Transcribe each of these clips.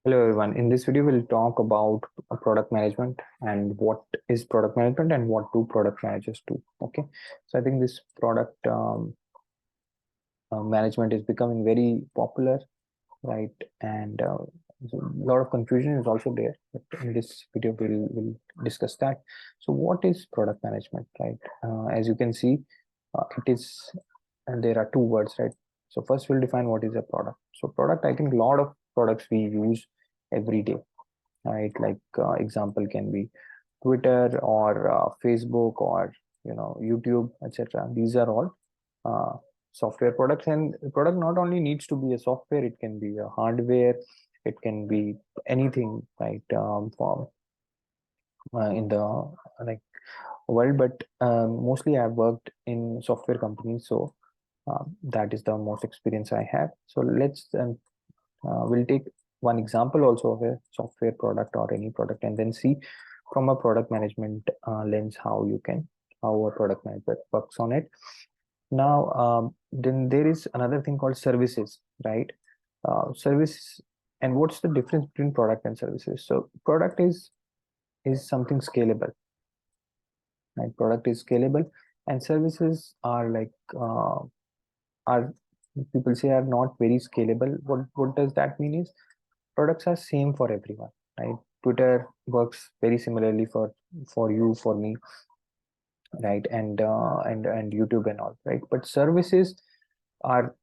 Hello everyone. In this video, we'll talk about product management and what is product management and what do product managers do. Okay, so I think this product management is becoming very popular, right? And so a lot of confusion is also there. But in this video, we'll discuss that. So, what is product management, right? As you can see, it is, and there are two words, right? So first, we'll define what is a product. So product, I think a lot of products we use every day, right? Like example can be Twitter or Facebook or YouTube, etc. These are all uh, software products, and the product not only needs to be a software, it can be a hardware, it can be anything, right? For in the like world, but mostly I've worked in software companies, so that is the most experience I have. So we'll take one example also of a software product or any product, and then see from a product management lens how a product manager works on it. Now, then there is another thing called services, right? Service, and what's the difference between product and services? So product is something scalable, right? Product is scalable, and services are are people say are not very scalable. What does that mean is products are same for everyone, right? Twitter works very similarly for you, for me, right? And YouTube and all, right? But services are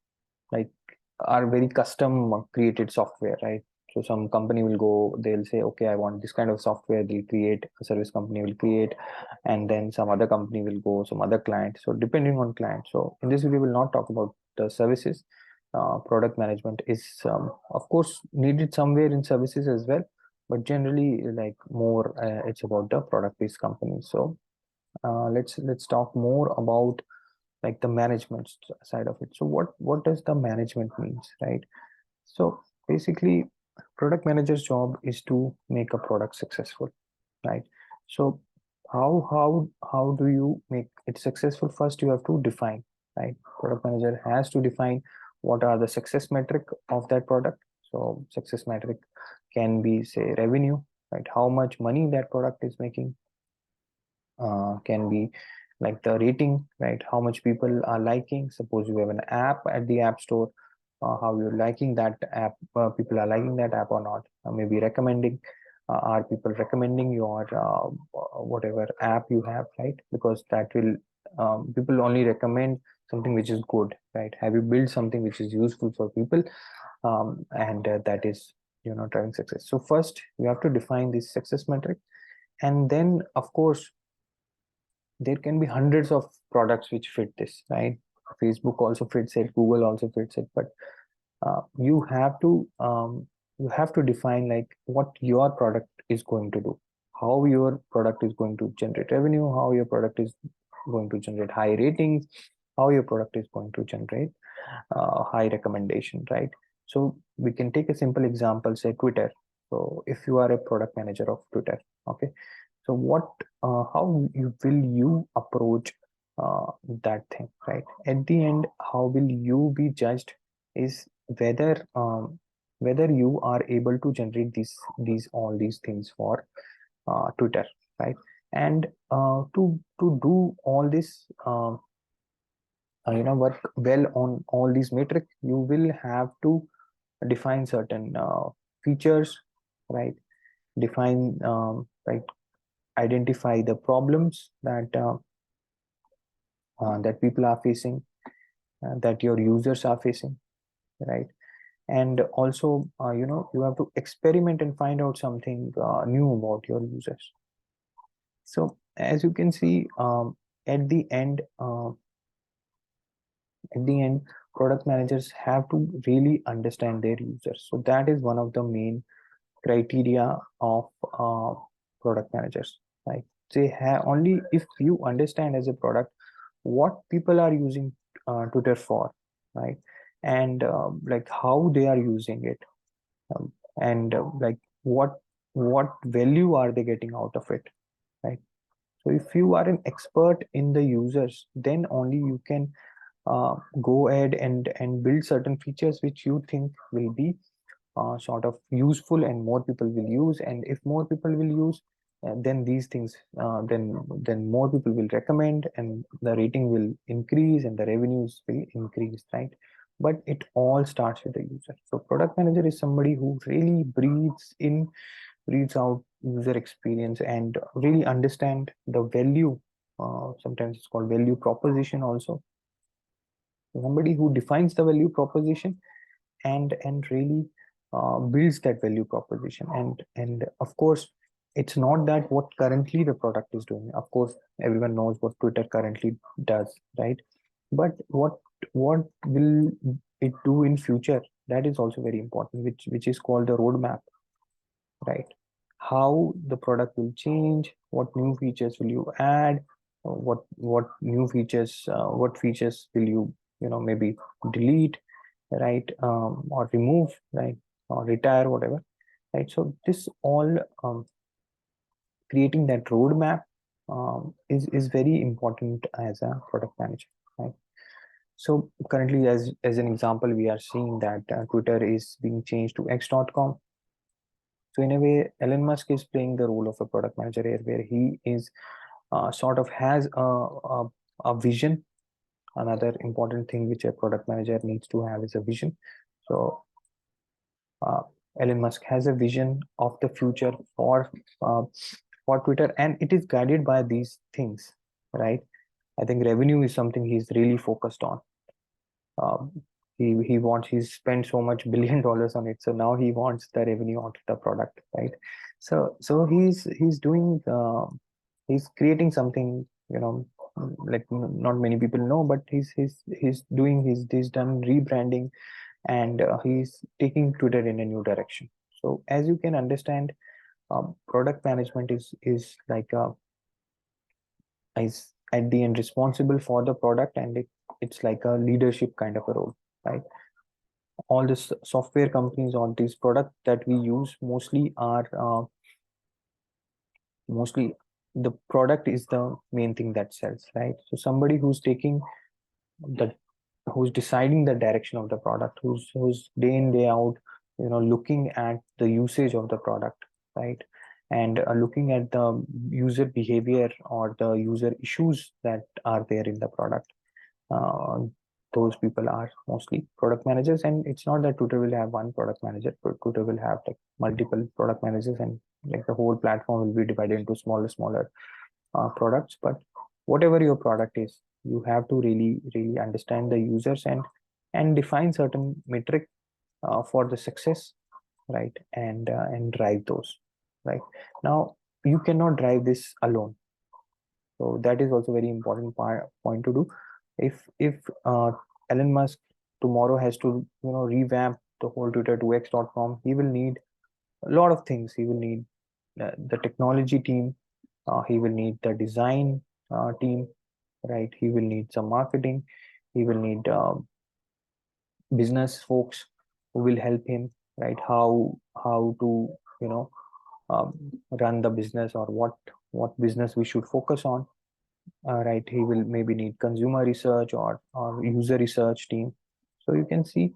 like are very custom created software, right? So some company will go, they'll say, okay, I want this kind of software, they'll create, a service company will create, and then some other company will go, some other client. So depending on client. So in this video, we will not talk about the services. Product management is of course needed somewhere in services as well, but generally like more it's about the product based company. So let's talk more about like the management side of it. So what does the management means, right? So basically, product manager's job is to make a product successful, right? So how do you make it successful? First, you have to define, right? Product manager has to define what are the success metric of that product. So success metric can be, say, revenue, right? How much money that product is making, can be like the rating, right? How much people are liking. Suppose you have an app at the app store, how you're liking that app, people are liking that app or not. Maybe recommending, are people recommending your whatever app you have, right? Because that will people only recommend something which is good, right? Have you built something which is useful for people, and that is driving success. So first you have to define this success metric, and then of course there can be hundreds of products which fit this, right? Facebook also fits it, Google also fits it, but uh, you have to um, you have to define like what your product is going to do, how your product is going to generate revenue, how your product is going to generate high ratings, how your product is going to generate high recommendation, right? So we can take a simple example, say Twitter. So if you are a product manager of Twitter, okay, so how will you approach that thing, right? At the end, how will you be judged is whether you are able to generate these all these things for Twitter, right? And to do all this, work well on all these metrics, you will have to define certain features, right? Define like identify the problems that people are facing, that your users are facing, right? And also, you have to experiment and find out something new about your users. So as you can see, at the end, product managers have to really understand their users. So that is one of the main criteria of product managers, right? They have only if you understand as a product what people are using Twitter for, right? And like how they are using it, and like what value are they getting out of it, right? So if you are an expert in the users, then only you can go ahead and build certain features which you think will be sort of useful and more people will use, and if more people will use, then these things, then more people will recommend, and the rating will increase and the revenues will increase, right? But it all starts with the user. So product manager is somebody who really breathes in, breathes out user experience and really understand the value. Sometimes it's called value proposition also. Somebody who defines the value proposition and really builds that value proposition. And of course, it's not that what currently the product is doing. Of course, everyone knows what Twitter currently does, right? But what will it do in future? That is also very important, which is called the roadmap, right? How the product will change, what new features will you add, what new features, what features will you know, maybe delete, right? Or remove, right? Or retire, whatever, right? So this all, creating that roadmap, is very important as a product manager, right? So currently, as an example, we are seeing that Twitter is being changed to X.com. So in a way, Elon Musk is playing the role of a product manager here, where he is sort of has a vision. Another important thing which a product manager needs to have is a vision. So uh, Elon Musk has a vision of the future uh, for Twitter, and it is guided by these things, right? I think revenue is something he's really focused on. Um, he wants, he's spent so much $1 billion on it, so now he wants the revenue out of the product, right? So he's doing, he's creating something, you know, like not many people know, but he's doing, he's done rebranding, and he's taking Twitter in a new direction. So as you can understand, product management is like is at the end responsible for the product, and it's like a leadership kind of a role, right? All this software companies, all these products that we use mostly are mostly the product is the main thing that sells, right? So somebody who's taking the, who's deciding the direction of the product, who's day in day out, you know, looking at the usage of the product, right? And looking at the user behavior or the user issues that are there in the product. uh, those people are mostly product managers. And it's not that Twitter will have one product manager, but Twitter will have like multiple product managers, and like the whole platform will be divided into smaller products. But whatever your product is, you have to really understand the users and define certain metric for the success, right? And drive those, right? Now you cannot drive this alone. So that is also very important point to do. If Elon Musk tomorrow has to, you know, revamp the whole Twitter to X.com, he will need a lot of things. He will need the technology team, he will need the design team, right? He will need some marketing, he will need business folks who will help him, right? How to, you know, um, run the business, or what business we should focus on, right? He will maybe need consumer research or user research team. So you can see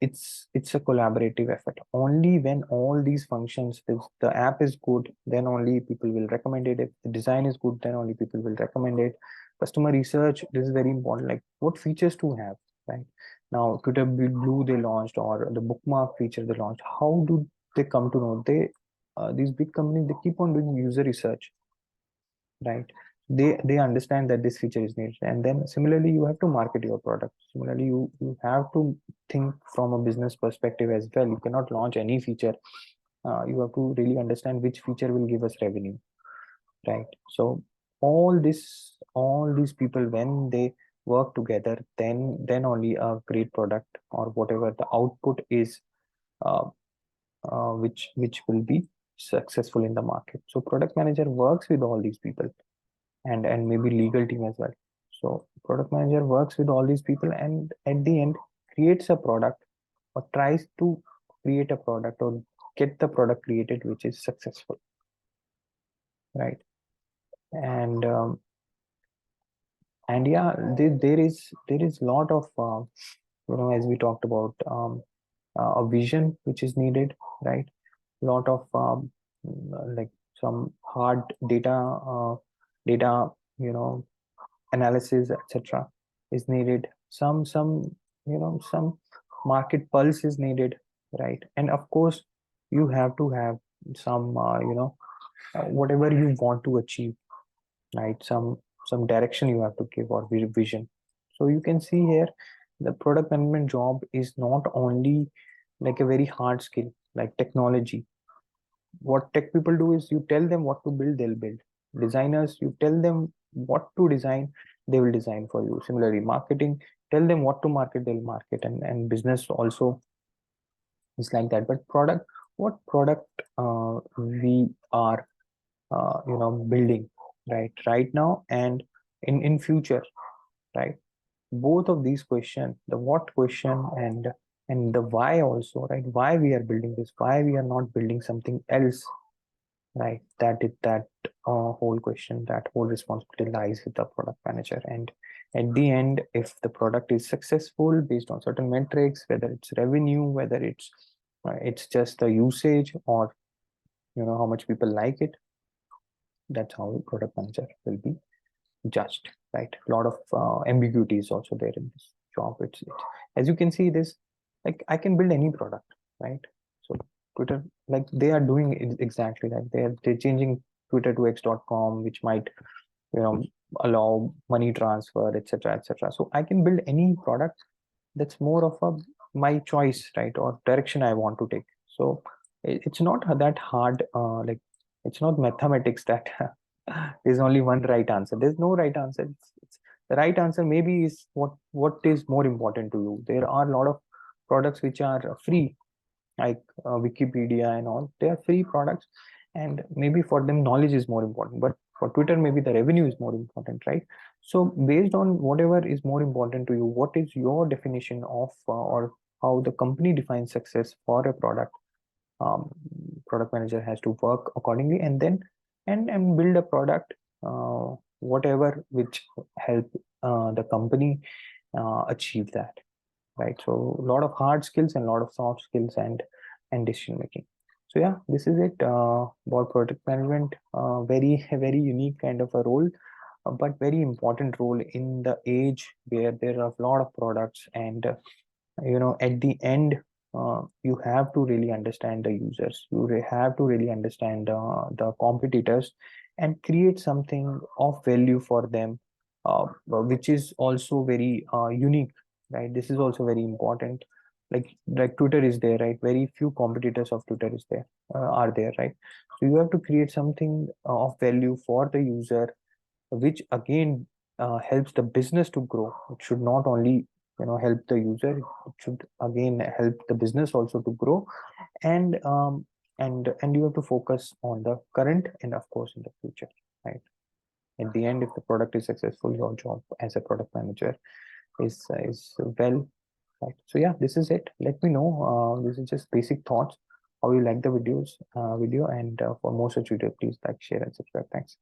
it's a collaborative effort. Only when all these functions, if the app is good, then only people will recommend it. If the design is good, then only people will recommend it. Customer research, this is very important, like what features to have, right? Now Twitter Blue they launched, or the bookmark feature they launched, how do they come to know? They these big companies, they keep on doing user research, right? They understand that this feature is needed, and then similarly you have to market your product. Similarly, you have to think from a business perspective as well. You cannot launch any feature. You have to really understand which feature will give us revenue, right? So all these people, when they work together, then only a great product or whatever the output is, uh, which will be successful in the market. So product manager works with all these people, and maybe legal team as well. So product manager works with all these people, and at the end creates a product, or tries to create a product, or get the product created which is successful, right? And yeah, there is a lot of, you know, as we talked about, a vision which is needed, right? A lot of like some hard data, analysis, etc. is needed. Some some market pulse is needed, right? And of course, you have to have some whatever you want to achieve, right? Some direction you have to give, or vision. So you can see here, the product management job is not only like a very hard skill like technology. What tech people do is, you tell them what to build, they'll build. Designers, you tell them what to design, they will design for you. Similarly, marketing, tell them what to market, they'll market. And business also is like that. But product, what product we are building, right now and in future, right? Both of these questions, the what question and the why also, right? Why we are building this, why we are not building something else, right? That whole question, that whole responsibility lies with the product manager. And at the end, if the product is successful based on certain metrics, whether it's revenue, whether it's just the usage, or how much people like it, that's how product manager will be judged, right? A lot of ambiguity is also there in this job. It's as you can see this, like I can build any product, right? So Twitter, like they are doing exactly like they're changing Twitter to x.com, which might allow money transfer, etc., etc. So I can build any product that's more of a my choice, right? Or direction I want to take. So it's not that hard, like it's not mathematics that there's only one right answer. There's no right answer. The right answer maybe is what is more important to you. There are a lot of products which are free, like Wikipedia and all. They are free products, and maybe for them knowledge is more important. But for Twitter, maybe the revenue is more important, right? So based on whatever is more important to you, what is your definition of or how the company defines success for a product? um, Product manager has to work accordingly, and then and build a product, whatever which help the company achieve that, right? So a lot of hard skills and a lot of soft skills and decision making. So yeah, this is it about product management. Very very unique kind of a role, but very important role in the age where there are a lot of products. And at the end, you have to really understand the users. You have to really understand the competitors and create something of value for them, which is also very unique, right? This is also very important. Like Twitter is there, right? Very few competitors of Twitter are there, right? So you have to create something of value for the user, which again helps the business to grow. It should not only help the user, it should again help the business also to grow. And you have to focus on the current and of course in the future, right? At the end, if the product is successful, your job as a product manager is well, right? So yeah, this is it. Let me know, this is just basic thoughts, how you like the video. And for more such video, please like, share and subscribe. Thanks.